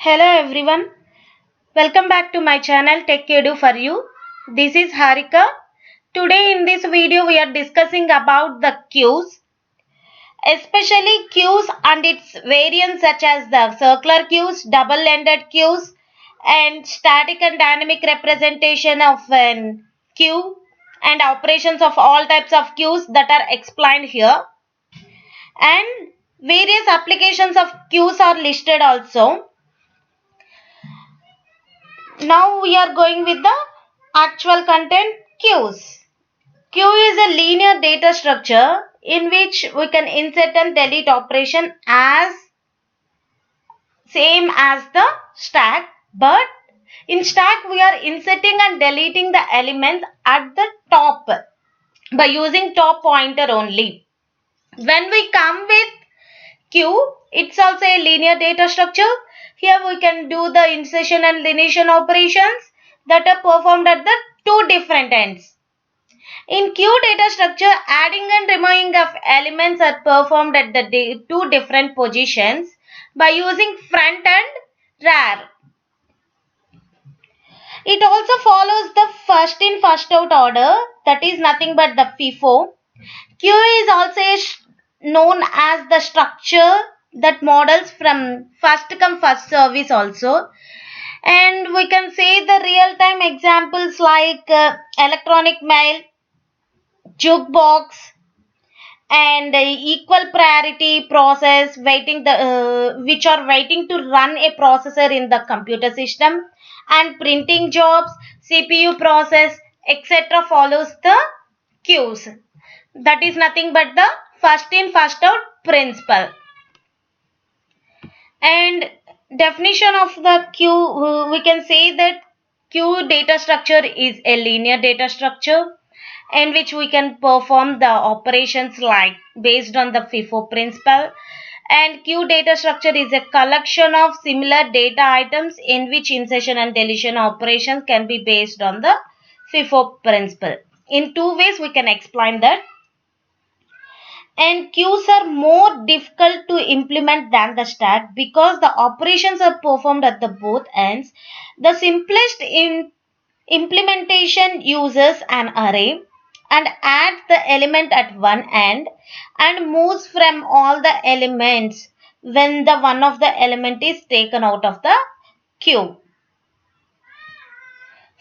Hello everyone, welcome back to my channel Tech Edu for you. This is Harika. Today in this video we are discussing about the queues, especially queues and its variants such as the circular queues, double-ended queues and static and dynamic representation of an queue and operations of all types of queues that are explained here, and various applications of queues are listed also. Now we are going with the actual content. Queues. Queue is a linear data structure in which we can insert and delete operation as same as the stack, but in stack we are inserting and deleting the elements at the top by using top pointer only. When we come with queue, it's also a linear data structure. Here we can do the insertion and deletion operations that are performed at the two different ends. In queue data structure, adding and removing of elements are performed at the two different positions by using front and rear. It also follows the first in first out order, that is nothing but the FIFO. Queue is also known as the structure that models from first come first service also, and we can say the real time examples like electronic mail, jukebox, and equal priority process waiting the which are waiting to run a processor in the computer system, and printing jobs, CPU process, etc. follows the queues. That is nothing but the first in first out principle. And definition of the queue, we can say that queue data structure is a linear data structure in which we can perform the operations like based on the FIFO principle, and queue data structure is a collection of similar data items in which insertion and deletion operations can be based on the FIFO principle. In two ways we can explain that. And queues are more difficult to implement than the stack because the operations are performed at the both ends. The simplest implementation uses an array and adds the element at one end and moves from all the elements when the one of the element is taken out of the queue.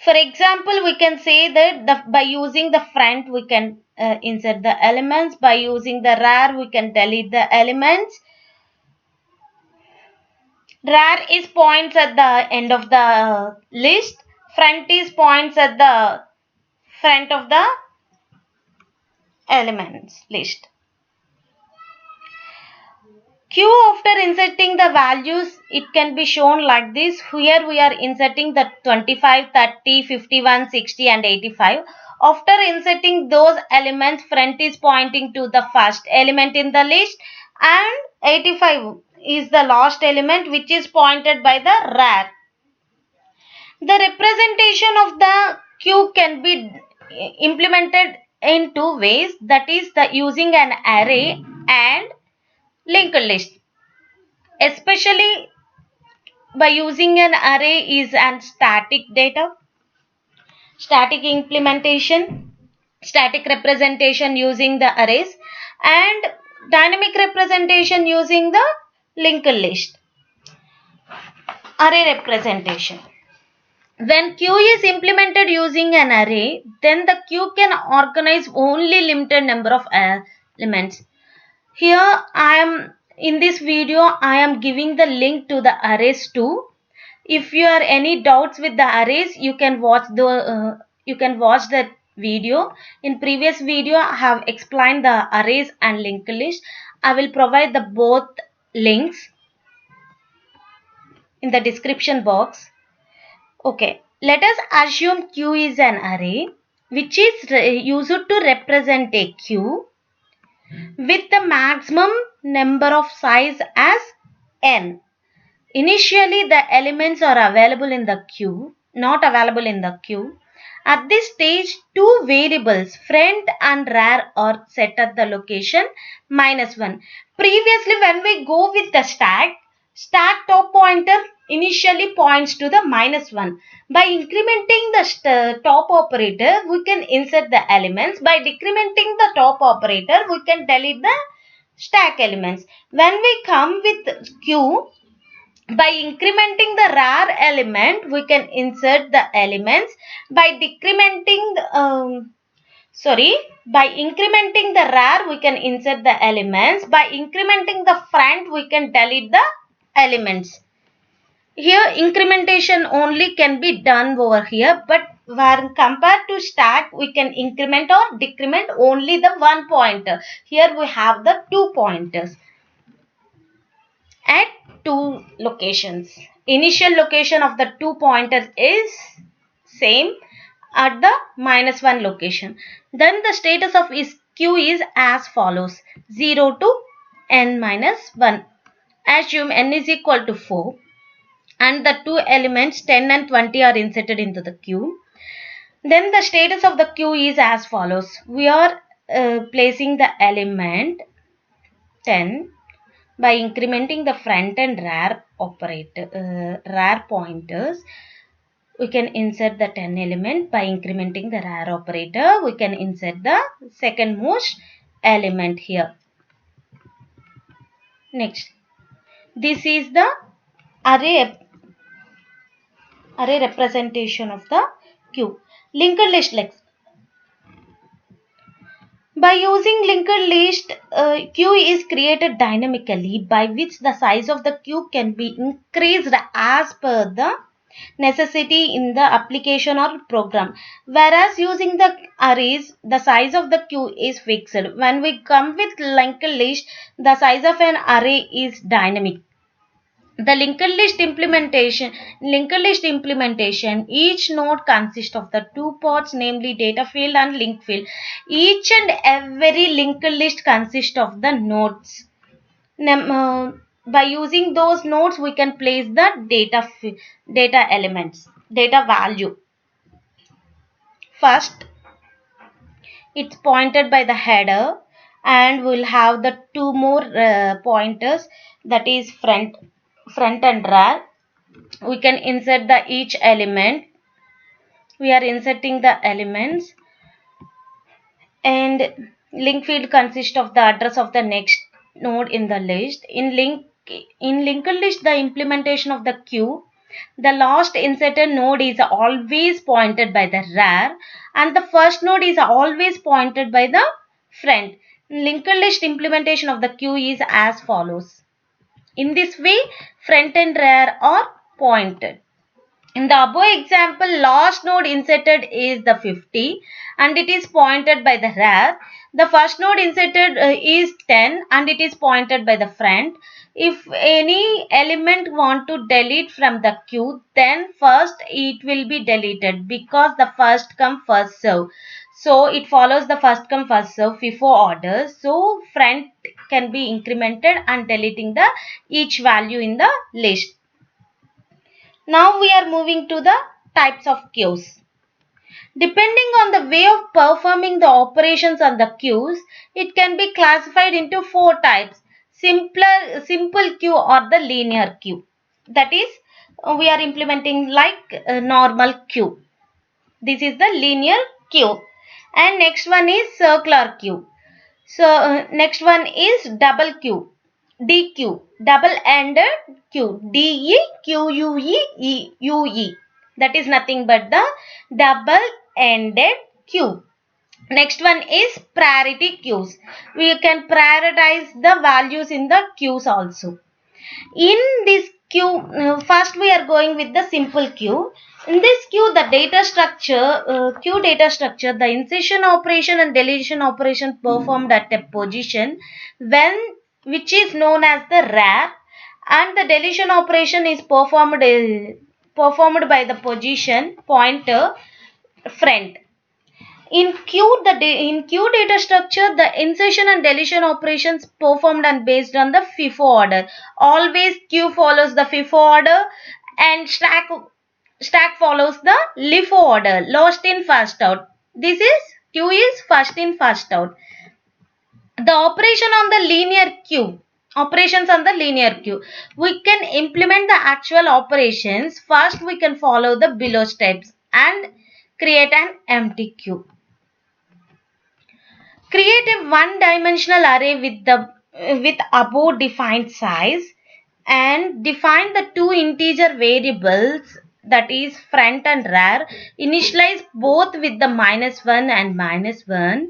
For example, we can say that by using the front we can insert the elements, by using the rear we can delete the elements. Rear is points at the end of the list, front is points at the front of the elements list. Queue after inserting the values, it can be shown like this. Here we are inserting the 25, 30, 51, 60 and 85. After inserting those elements, front is pointing to the first element in the list and 85 is the last element which is pointed by the rear. The representation of the queue can be implemented in two ways, that is the using an array and linked list. Especially by using an array is an static data, static implementation, static representation using the arrays, and dynamic representation using the linked list. Array representation. When queue is implemented using an array, then the queue can organize only limited number of elements. Here in this video I am giving the link to the arrays too. If you are any doubts with the arrays, you can watch that video. In previous video I have explained the arrays and linked list. I will provide the both links in the description box. Okay, let us assume Q is an array which is used to represent a queue with the maximum number of size as n. Initially, the elements are available in the queue, not available in the queue. At this stage, two variables, front and rear, are set at the location -1. Previously, when we go with the stack Stack top pointer initially points to the -1. By incrementing the top operator, we can insert the elements. By decrementing the top operator, we can delete the stack elements. When we come with Q, by incrementing the rar element, we can insert the elements. By decrementing by incrementing the rar, we can insert the elements. By incrementing the front, we can delete the elements. Here incrementation only can be done over here, but when compared to stack, we can increment or decrement only the one pointer. Here we have the two pointers at two locations. Initial location of the two pointers is same at the -1 location. Then the status of Q is as follows: 0 to n minus 1. Assume n is equal to 4 and the two elements 10 and 20 are inserted into the Q. Then the status of the Q is as follows. We are placing the element 10 by incrementing the front and rar pointers. We can insert the 10 element. By incrementing the rar operator, we can insert the second most element here. Next, this is the array representation of the Q. Linked list. By using linked list, Q is created dynamically, by which the size of the Q can be increased as per the necessity in the application or program. Whereas using the arrays, the size of the Q is fixed. When we come with linked list, the size of an array is dynamic. The linked list implementation, each node consists of the two parts, namely data field and link field. Each and every linked list consists of the nodes. By using those nodes, we can place the data elements, data value. First, it's pointed by the header, and we'll have the two more pointers, that is front and rar. We can insert the each element. We are inserting the elements, and link field consists of the address of the next node in the list. In linked list, the implementation of the Q, the last inserted node is always pointed by the rar and the first node is always pointed by the front. Linked list implementation of the Q is as follows. In this way, front and rar are pointed. In the above example, last node inserted is the 50 and it is pointed by the rar. The first node inserted is 10 and it is pointed by the front. If any element want to delete from the Q, then first it will be deleted, because the first come first serve. So it follows the first come first serve FIFO order. So front can be incremented and deleting the each value in the list. Now we are moving to the types of queues. Depending on the way of performing the operations on the queues, it can be classified into four types: simple queue or the linear queue. That is, we are implementing like a normal queue. This is the linear queue. And next one is circular queue. So next one is double queue. DQ, double-ended queue, DEQUEUE. That is nothing but the double-ended queue. Next one is priority queues. We can prioritize the values in the queues also. In this queue, first we are going with the simple queue. In this queue, the data structure, queue data structure, the insertion operation and deletion operation performed at a position which is known as the rar, and the deletion operation is performed by the position pointer front. In queue data structure, the insertion and deletion operations performed and based on the FIFO order. Always queue follows the FIFO order and stack follows the LIFO order, last in first out. This is queue is first in first out. The operation on the linear queue. operations on the linear queue. We can implement the actual operations. First, we can follow the below steps and create an empty queue. Create a one-dimensional array with above defined size and define the two integer variables, that is front and rear. Initialize both with the -1 and -1.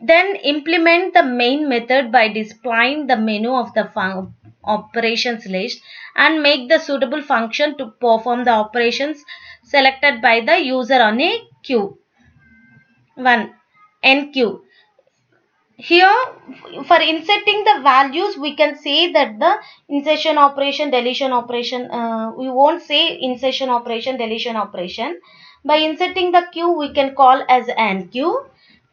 Then implement the main method by displaying the menu of the operations list and make the suitable function to perform the operations selected by the user on a queue. 1. Enqueue. Here, for inserting the values, we can say that the insertion operation, deletion operation, we won't say insertion operation, deletion operation. By inserting the queue, we can call as enqueue.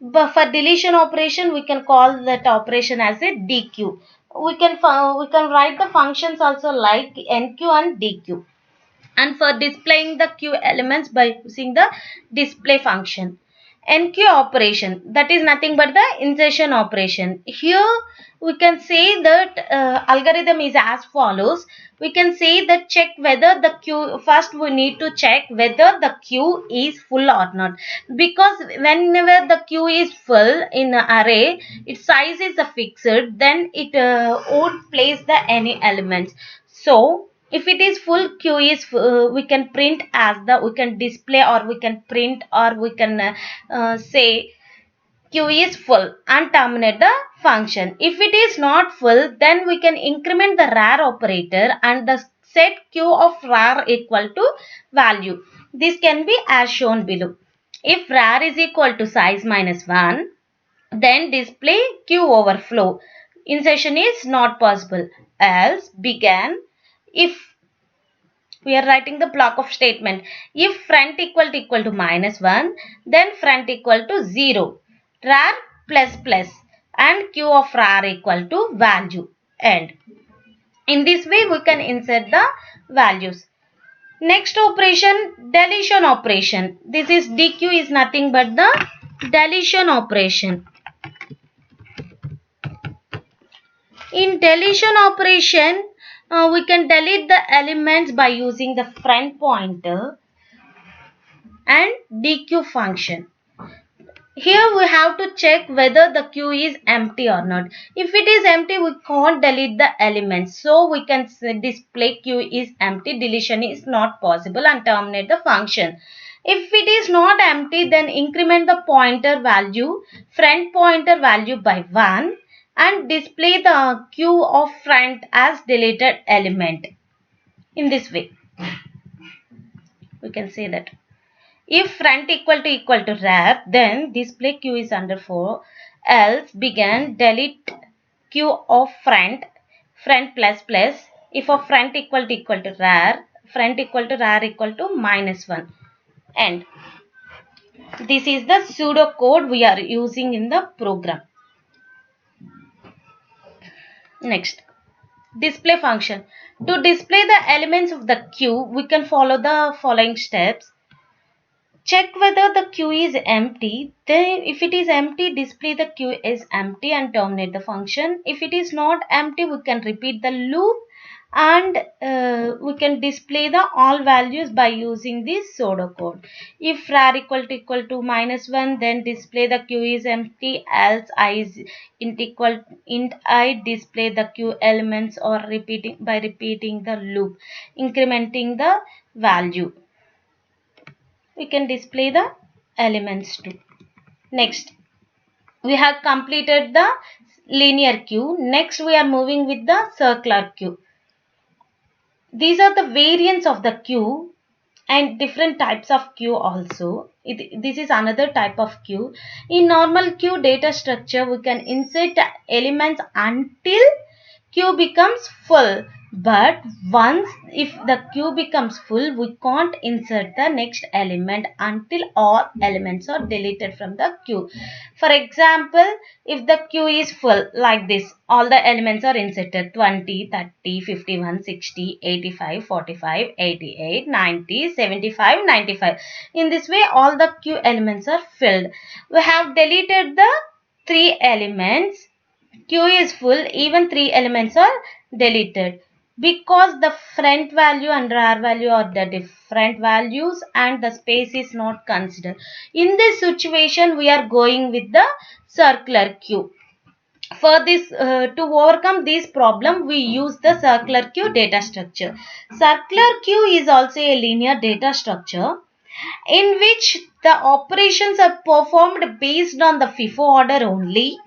But for deletion operation, we can call that operation as a dequeue. We can write the functions also like enqueue and dequeue. And for displaying the queue elements by using the display function. Enqueue operation, that is nothing but the insertion operation. Here we can say that algorithm is as follows. We can say that check whether the queue, first we need to check whether the queue is full or not, because whenever the queue is full in an array, its size is a fixed, then it won't place the any elements. So if it is full, queue is we can print as the, we can display or we can print or we can say queue is full and terminate the function. If it is not full, then we can increment the rear operator and the set queue of rear equal to value. This can be as shown below. If rear is equal to size -1, then display queue overflow. Insertion is not possible. Else begin. If we are writing the block of statement, if front equal to -1, then front equal to 0, rear plus plus, and queue of rear equal to value, end. In this way we can insert the values. Next operation, deletion operation. This is dequeue is nothing but the deletion operation. In deletion operation, we can delete the elements by using the front pointer and dequeue function. Here we have to check whether the queue is empty or not. If it is empty, we can't delete the elements. So we can display queue is empty, deletion is not possible, and terminate the function. If it is not empty, then increment the pointer value, front pointer value by 1 and display the queue of front as deleted element. In this way, we can say that. If front equal to rear, then display queue is under 4. Else begin delete queue of front plus plus. If of front equal to rear, front equal to rear equal to -1. End. This is the pseudo code we are using in the program. Next, display function. To display the elements of the queue, we can follow the following steps. Check whether the queue is empty. Then if it is empty, display the queue is empty and terminate the function. If it is not empty, we can repeat the loop and we can display the all values by using this pseudocode. If rear equal to -1, then display the queue is empty, else I is int I, display the queue elements, or by repeating the loop, incrementing the value. We can display the elements too. Next, we have completed the linear queue. Next, we are moving with the circular queue. These are the variants of the queue and different types of queue also. This is another type of queue. In normal queue data structure, we can insert elements until queue becomes full. But once if the queue becomes full, we can't insert the next element until all elements are deleted from the queue. For example, if the queue is full like this, all the elements are inserted 20, 30, 51, 60, 85, 45, 88, 90, 75, 95. In this way, all the queue elements are filled. We have deleted the 3 elements queue is full, even 3 elements are deleted because the front value and rear value are the different values and the space is not considered. In this situation, we are going with the circular queue. For this, to overcome this problem, we use the circular queue data structure. Circular queue is also a linear data structure in which the operations are performed based on the FIFO order only.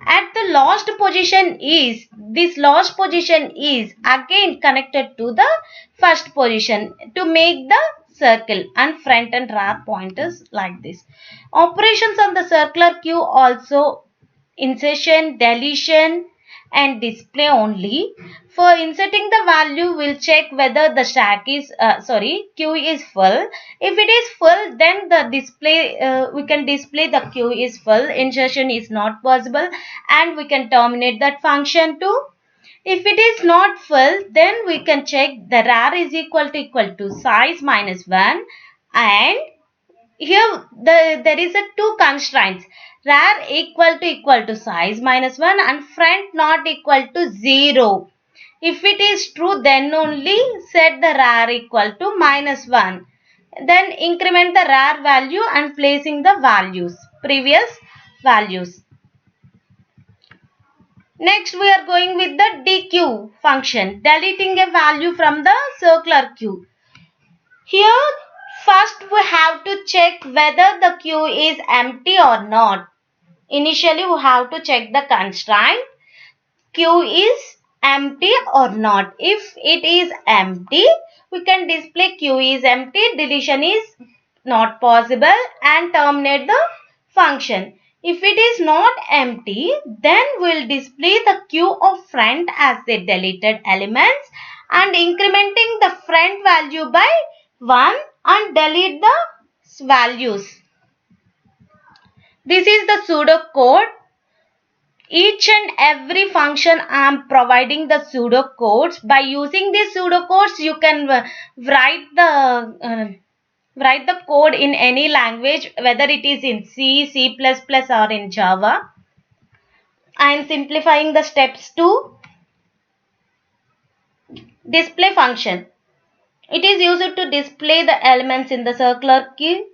At the last position is, this last position is again connected to the first position to make the circle, and front and rear pointers like this. Operations on the circular queue also insertion, deletion and display only. For inserting the value, we'll check whether the queue is full. If it is full, then the display, we can display the queue is full. Insertion is not possible and we can terminate that function too. If it is not full, then we can check the rar is equal to size minus 1, and here there is a two constraints, rar equal to size minus 1 and front not equal to 0. If it is true, then only set the rar equal to minus 1. Then increment the rar value and placing the values, previous values. Next we are going with the dequeue function, deleting a value from the circular queue. Here first we have to check whether the queue is empty or not. Initially we have to check the constraint, queue is empty or not. If it is empty, we can display queue is empty, deletion is not possible and terminate the function. If it is not empty, then we'll display the queue of front as the deleted elements and incrementing the front value by 1 and delete the values. This is the pseudocode. Each and every function I am providing the pseudocodes. By using these pseudocodes, you can write the code in any language, whether it is in C, C++ or in Java. I am simplifying the steps to display function. It is used to display the elements in the circular queue.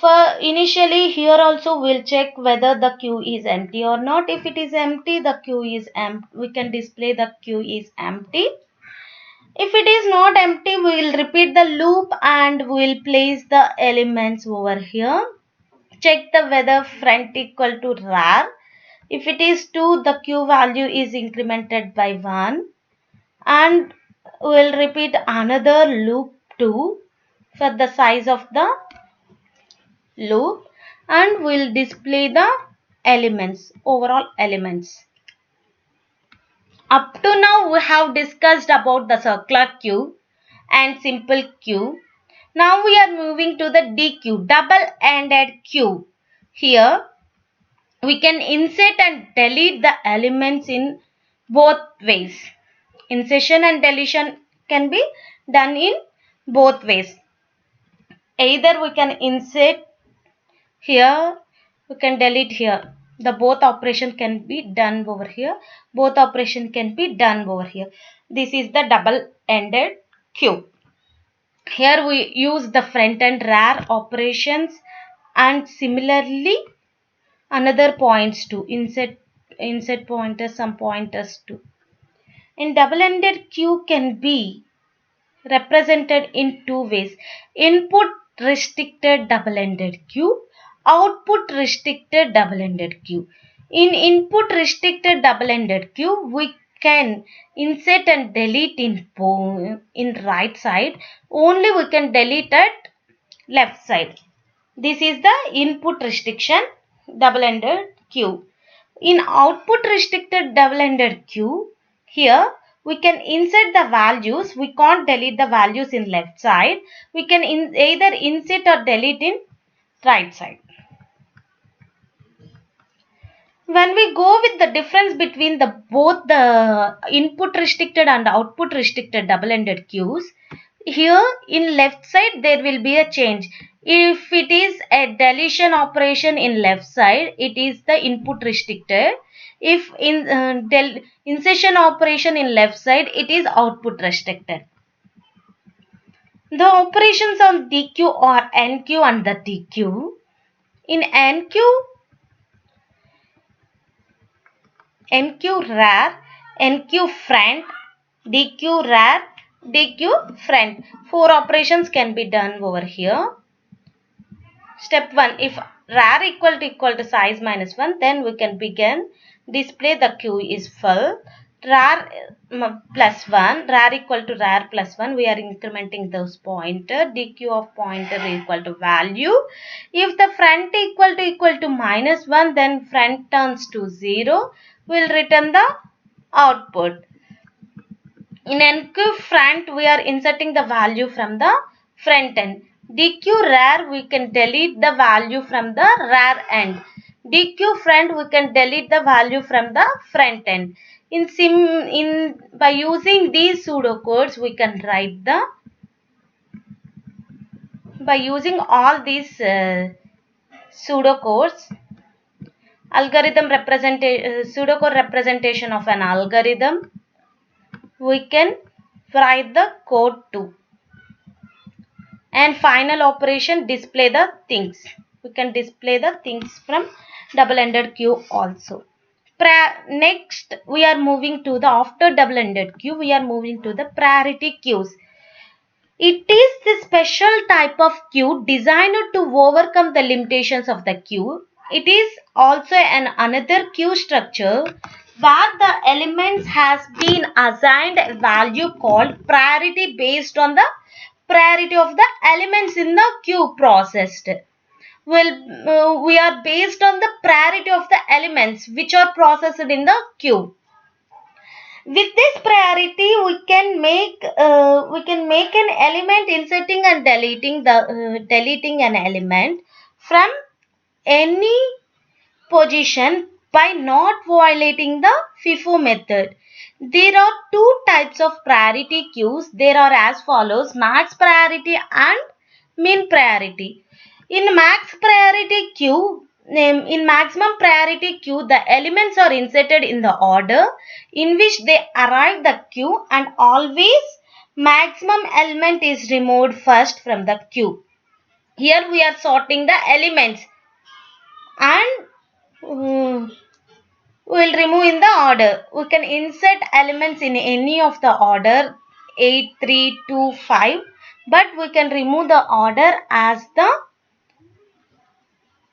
For initially here also we'll check whether the queue is empty or not. If it is empty, the queue is empty. We can display the queue is empty. If it is not empty, we will repeat the loop and we will place the elements over here. Check the whether front equal to rar. If it is 2, the queue value is incremented by 1. And we will repeat another loop 2 for the size of the loop and we'll display the elements, overall elements. Up to now we have discussed about the circular queue and simple queue. Now we are moving to the dequeue, double-ended queue. Here we can insert and delete the elements in both ways. Insertion and deletion can be done in both ways. Either we can insert here, we can delete here. The both operation can be done over here. Both operation can be done over here. This is the double-ended queue. Here we use the front and rear operations and similarly another points to insert pointers, some pointers too. In double-ended queue can be represented in two ways. Input restricted double-ended queue, output restricted double-ended queue. In input restricted double-ended queue, we can insert and delete in right side. Only we can delete at left side. This is the input restriction double-ended queue. In output restricted double-ended queue, here we can insert the values. We can't delete the values in left side. We can either insert or delete in right side. When we go with the difference between both the input restricted and output restricted double-ended queues, Here in left side there will be a change. If it is a deletion operation in left side, it is the input restricted. If in insertion operation in left side, it is output restricted. The operations on DQ are NQ and the DQ. In NQ rar, NQ front, DQ rar, DQ front. 4 operations can be done over here. Step 1. If rar equal to size minus 1, then we can begin display the queue is full. Rar plus 1, rar equal to rar plus 1, we are incrementing those pointer. DQ of pointer equal to value. If the front equal to minus 1, then front turns to 0. We'll return the output. In NQ front, we are inserting the value from the front end. DQ rar, we can delete the value from the rar end. DQ front, we can delete the value from the front end. By using these pseudocodes, we can write the, by using all these pseudocodes, pseudocode representation of an algorithm, we can write the code too. And final operation, display the things. We can display the things from double-ended queue also. Next, we are moving to the, after double-ended queue, we are moving to the priority queues. It is the special type of queue designed to overcome the limitations of the queue. It is also another queue structure where the elements has been assigned a value called priority based on the priority of the elements in the queue processed. Well, we are based on the priority of the elements which are processed in the queue. With this priority, we can make an element inserting and deleting an element from any position by not violating the FIFO method. There are two types of priority queues. There are as follows: max priority and min priority. In max priority queue, in maximum priority queue, the elements are inserted in the order in which they arrive the queue, and always maximum element is removed first from the queue. Here we are sorting the elements and we'll remove in the order. We can insert elements in any of the order 8, 3, 2, 5, but we can remove the order as the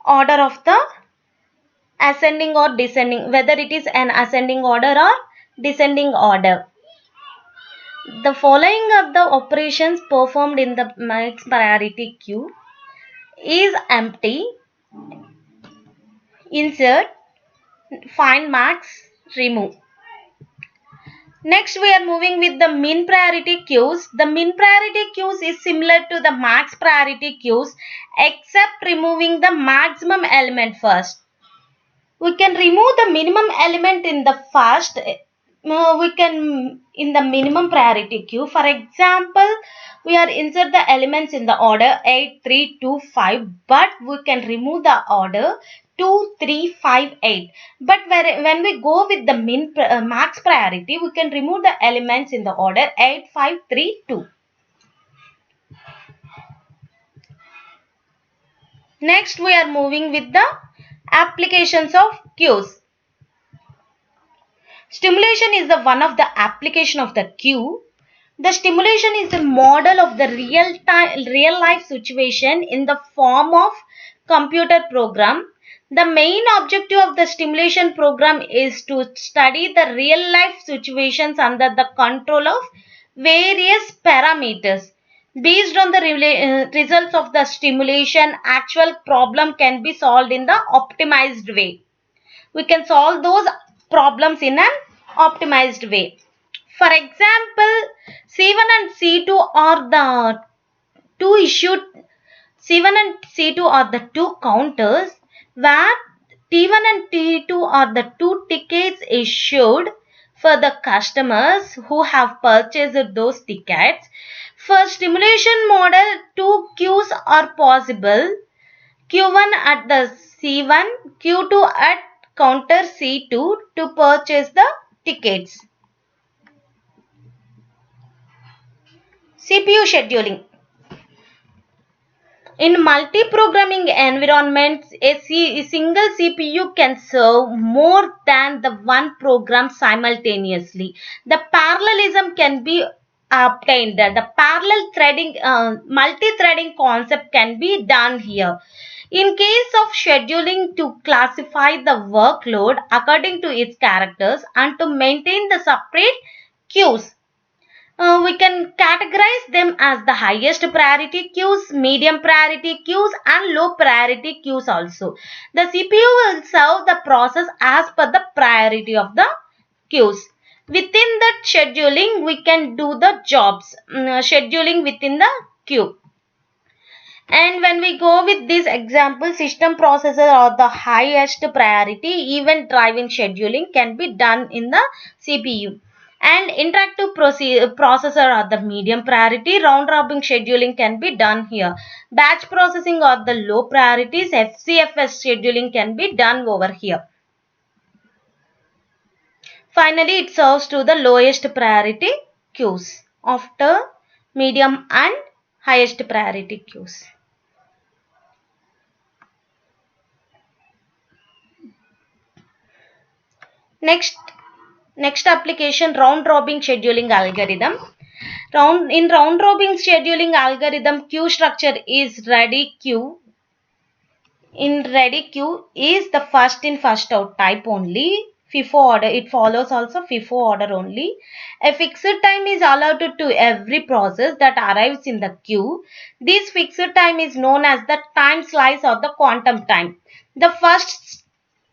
order of the ascending or descending, whether it is an ascending order or descending order. The following are the operations performed in the max priority queue: is empty, insert, find max, remove. Next, we are moving with the min priority queues. The min priority queues is similar to the max priority queues except removing the maximum element first. We can remove the minimum element in the first. In the minimum priority queue. For example, we are insert the elements in the order 8, 3, 2, 5, but we can remove the order 2, 3, 5, 8. But when we go with the max priority, we can remove the elements in the order 8, 5, 3, 2. Next, we are moving with the applications of queues. Stimulation is the one of the application of the queue. The stimulation is a model of the real life situation in the form of computer program. The main objective of the stimulation program is to study the real life situations under the control of various parameters. Based on the results of the stimulation, actual problem can be solved in the optimized way. We can solve those problems in an optimized way. For example, C1 and C2 are the two issued. C1 and C2 are the two counters where T1 and T2 are the two tickets issued for the customers who have purchased those tickets. For stimulation model, two queues are possible. Q1 at the C1, Q2 at counter C2 to purchase the tickets. CPU scheduling. In multi-programming environments, a single CPU can serve more than the one program simultaneously. The parallelism can be obtained. The parallel threading, multi-threading concept can be done here. In case of scheduling, to classify the workload according to its characters and to maintain the separate queues. We can categorize them as the highest priority queues, medium priority queues and low priority queues also. The CPU will serve the process as per the priority of the queues. Within that scheduling, we can do the jobs, scheduling within the queue. And when we go with this example, system processor or the highest priority, event driven scheduling can be done in the CPU. And interactive processor or the medium priority, round robin scheduling can be done here. Batch processing or the low priorities, FCFS scheduling can be done over here. Finally, it serves to the lowest priority queues after medium and highest priority queues. Next application, round robin scheduling algorithm. In round robin scheduling algorithm, queue structure is ready queue. In ready queue is the first in first out type only. FIFO order, it follows also FIFO order only. A fixed time is allotted to every process that arrives in the queue. This fixed time is known as the time slice or the quantum time. The first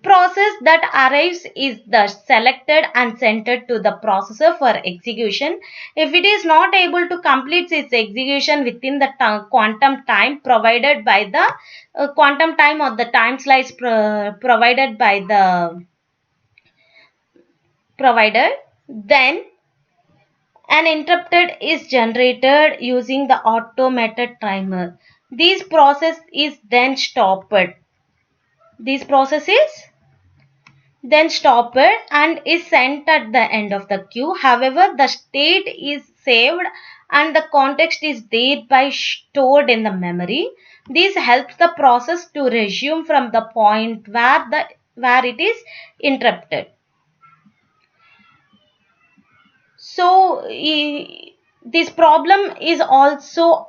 process that arrives is the selected and sent to the processor for execution. If it is not able to complete its execution within the quantum time provided by the quantum time or the time slice provided by the provider, then an interrupted is generated using the automated timer. This process is then stopped. This process is then stopped and is sent at the end of the queue. However, the state is saved and the context is thereby stored in the memory. This helps the process to resume from the point where it is interrupted. So this problem is also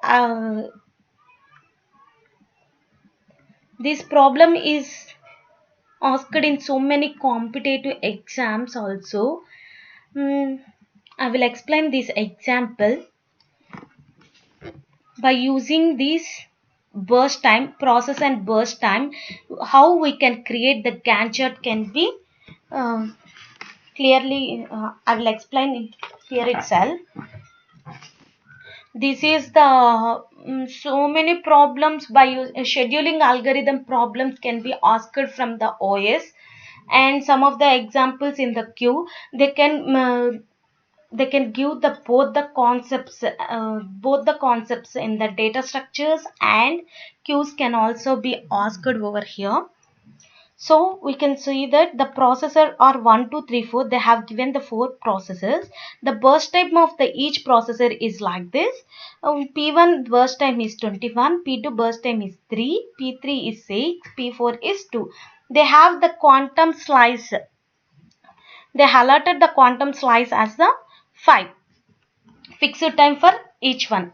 asked in so many competitive exams also. I will explain this example by using this burst time process and burst time. How we can create the Gantt chart can be clearly. I will explain it here itself. This is the so many problems by scheduling algorithm problems can be asked from the OS, and some of the examples in the queue they can give the both the concepts in the data structures, and queues can also be asked over here. So we can see that the processor are 1, 2, 3, 4. They have given the 4 processors. The burst time of the each processor is like this. P1 burst time is 21. P2 burst time is 3. P3 is 6. P4 is 2. They have the quantum slice. They allotted the quantum slice as the 5. Fixed time for each one.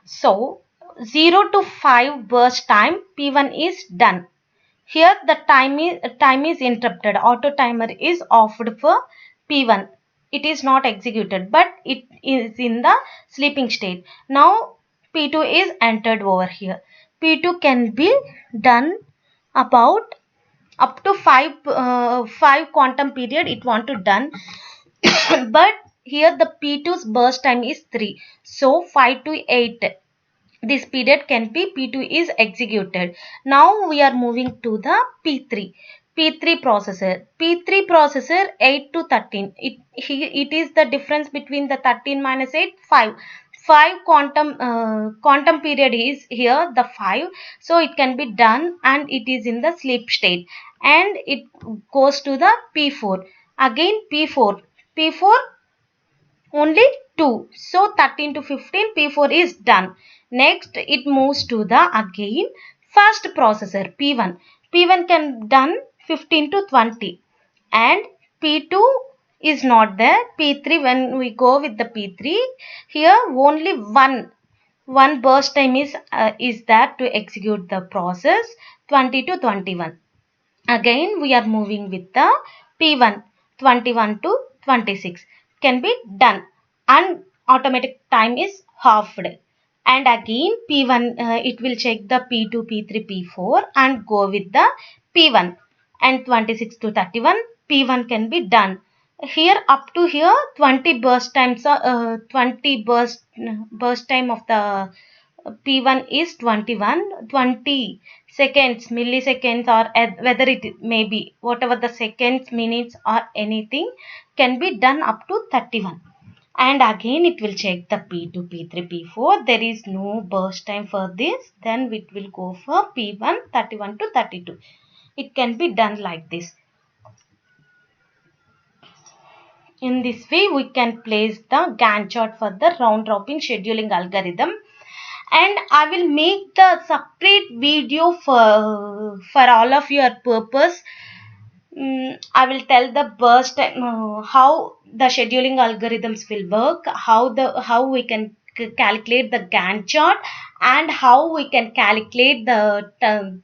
So 0 to 5 burst time P1 is done. Here the time is interrupted. Auto timer is offered for P1. It is not executed, but it is in the sleeping state. Now P2 is entered over here. P2 can be done about up to 5 quantum period it want to done. But here the P2's burst time is 3. So 5 to 8. This period can be P2 is executed. Now we are moving to the P3. P3 processor. P3 processor 8 to 13. It is the difference between the 13 minus 8, 5. 5 quantum period is here, the 5. So it can be done and it is in the sleep state. And it goes to the P4. Again P4. P4 only 2. So 13 to 15 P4 is done. Next it moves to the again first processor P1. P1 can done 15 to 20 and P2 is not there. P3, when we go with the P3, here only one burst time is there to execute the process 20 to 21. Again we are moving with the P1 21 to 26 can be done and automatic time is half day. And again P1 it will check the P2, P3, P4 and go with the P1 and 26 to 31 P1 can be done. Here up to here 20 burst times 20 burst time of the P1 is 21, 20 seconds, milliseconds or whether it may be whatever the seconds, minutes or anything can be done up to 31. And again it will check the P2, P3, P4. There is no burst time for this. Then it will go for P1 31 to 32. It can be done like this. In this way, we can place the Gantt chart for the round robin scheduling algorithm. And I will make the separate video for all of your purpose. I will tell the burst how the scheduling algorithms will work, how we can calculate the Gantt chart, and how we can calculate the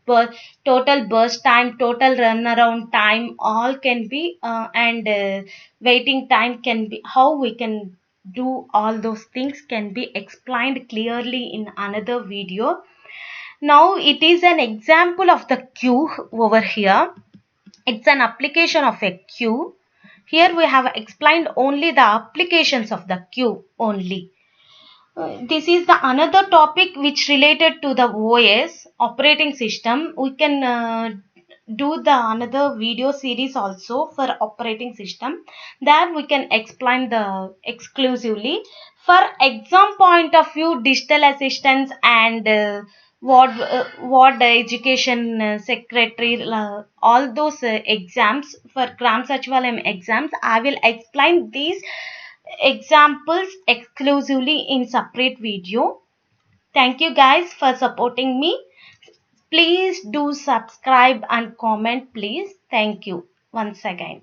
total burst time, total runaround time, all can be and waiting time can be, how we can do all those things can be explained clearly in another video. Now it is an example of the queue over here. It's an application of a queue. Here we have explained only the applications of the queue only. This is the another topic which related to the OS operating system. We can do the another video series also for operating system. There we can explain the exclusively. For exam point of view, digital assistants and ward education secretary, all those exams for Gram Sachivalayam exams, I will explain these examples exclusively in separate video. Thank you guys for supporting me. Please do subscribe and comment please. Thank you once again.